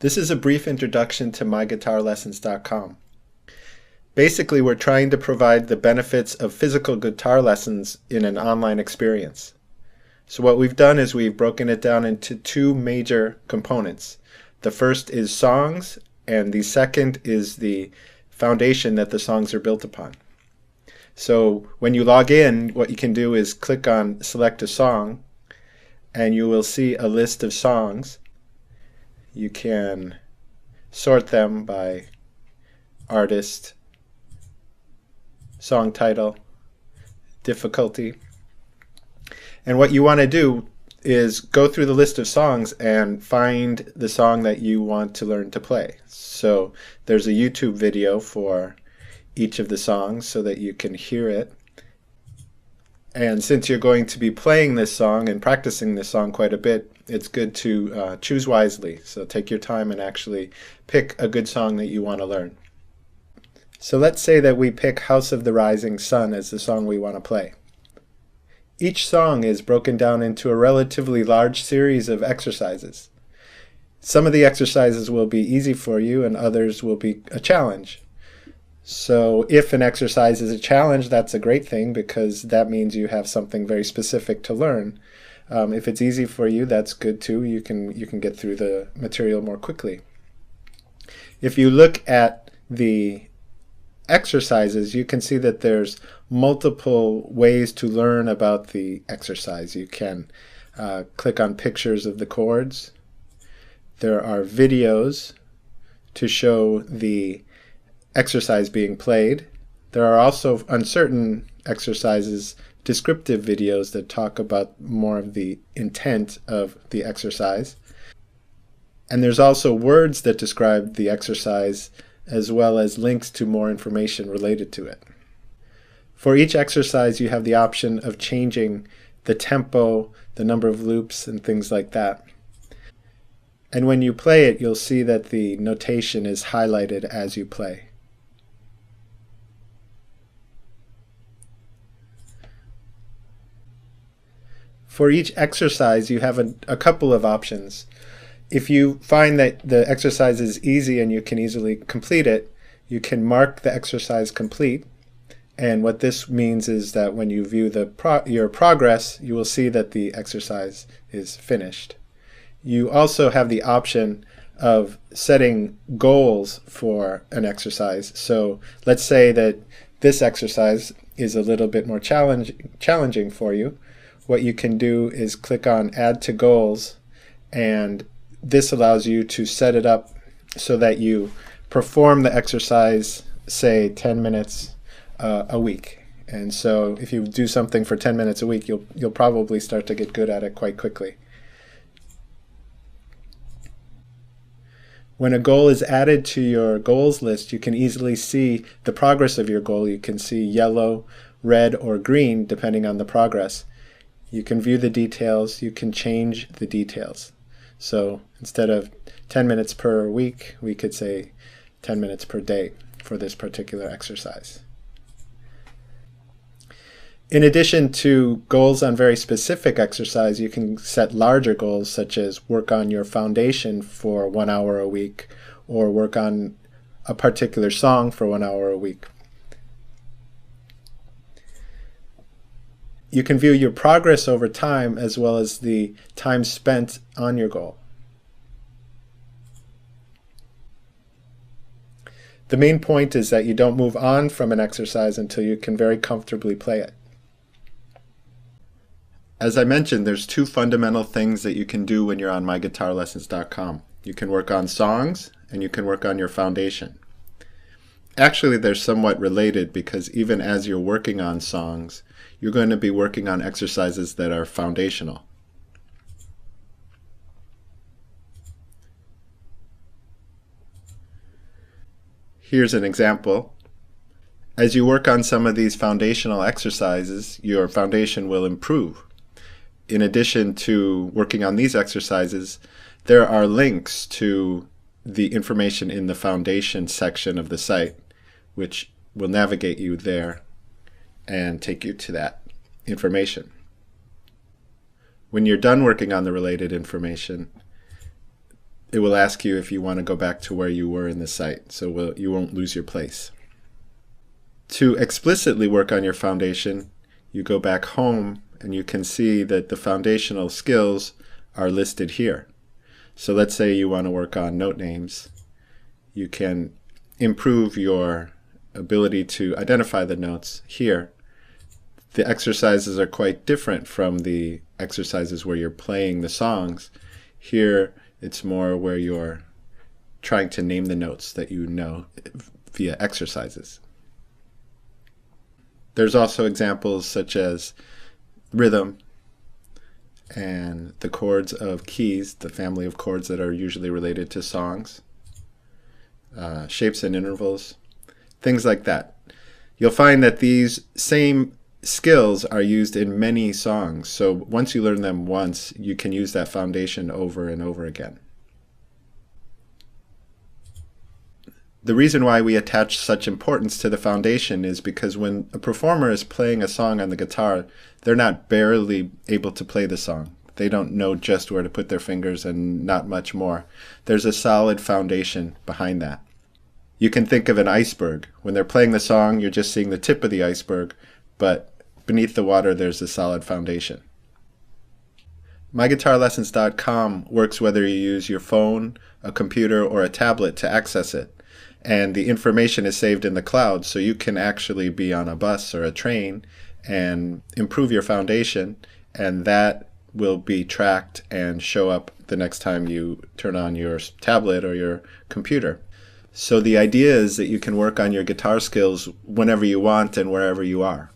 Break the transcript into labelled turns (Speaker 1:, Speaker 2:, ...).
Speaker 1: This is a brief introduction to myguitarlessons.com. Basically, we're trying to provide the benefits of physical guitar lessons in an online experience. So what we've done is we've broken it down into two major components. The first is songs, and the second is the foundation that the songs are built upon. So when you log in, what you can do is click on Select a Song, and you will see a list of songs. You can sort them by artist, song title, difficulty. And what you want to do is go through the list of songs and find the song that you want to learn to play. So there's a YouTube video for each of the songs so that you can hear it. And since you're going to be playing this song and practicing this song quite a bit, it's good to choose wisely. So take your time and actually pick a good song that you want to learn. So let's say that we pick House of the Rising Sun as the song we want to play. Each song is broken down into a relatively large series of exercises. Some of the exercises will be easy for you and others will be a challenge. So if an exercise is a challenge, that's a great thing because that means you have something very specific to learn. If it's easy for you, that's good too. You can get through the material more quickly. If you look at the exercises, you can see that there's multiple ways to learn about the exercise. You can click on pictures of the chords. There are videos to show the exercise being played. There are also, on certain exercises, descriptive videos that talk about more of the intent of the exercise. And there's also words that describe the exercise as well as links to more information related to it. For each exercise, you have the option of changing the tempo, the number of loops, and things like that. And when you play it, you'll see that the notation is highlighted as you play. For each exercise, you have a couple of options. If you find that the exercise is easy and you can easily complete it, you can mark the exercise complete. And what this means is that when you view your progress, you will see that the exercise is finished. You also have the option of setting goals for an exercise. So let's say that this exercise is a little bit more challenging for you. What you can do is click on Add to Goals, and this allows you to set it up so that you perform the exercise, say 10 minutes a week. And so if you do something for 10 minutes a week, you'll probably start to get good at it quite quickly. When a goal is added to your goals list, you can easily see the progress of your goal. You can see yellow, red, or green depending on the progress. You can view the details. You can change the details. So instead of 10 minutes per week, we could say 10 minutes per day for this particular exercise. In addition to goals on very specific exercise, you can set larger goals such as work on your foundation for 1 hour a week or work on a particular song for 1 hour a week. You can view your progress over time as well as the time spent on your goal. The main point is that you don't move on from an exercise until you can very comfortably play it. As I mentioned, there's two fundamental things that you can do when you're on myguitarlessons.com. You can work on songs and you can work on your foundation. Actually, they're somewhat related because even as you're working on songs, you're going to be working on exercises that are foundational. Here's an example. As you work on some of these foundational exercises, your foundation will improve. In addition to working on these exercises, there are links to the information in the foundation section of the site, which will navigate you there and take you to that information. When you're done working on the related information, it will ask you if you want to go back to where you were in the site, so you won't lose your place. To explicitly work on your foundation, you go back home and you can see that the foundational skills are listed here. So let's say you want to work on note names. You can improve your ability to identify the notes here. The exercises are quite different from the exercises where you're playing the songs. Here it's more where you're trying to name the notes that you know via exercises. There's also examples such as rhythm and the chords of keys, the family of chords that are usually related to songs, shapes and intervals, things like that. You'll find that these same skills are used in many songs, so once you learn them once, you can use that foundation over and over again. The reason why we attach such importance to the foundation is because when a performer is playing a song on the guitar, they're not barely able to play the song. They don't know just where to put their fingers and not much more. There's a solid foundation behind that. You can think of an iceberg. When they're playing the song, you're just seeing the tip of the iceberg, but beneath the water there's a solid foundation. MyGuitarLessons.com works whether you use your phone, a computer, or a tablet to access it. And the information is saved in the cloud, so you can actually be on a bus or a train and improve your foundation, and that will be tracked and show up the next time you turn on your tablet or your computer. So the idea is that you can work on your guitar skills whenever you want and wherever you are.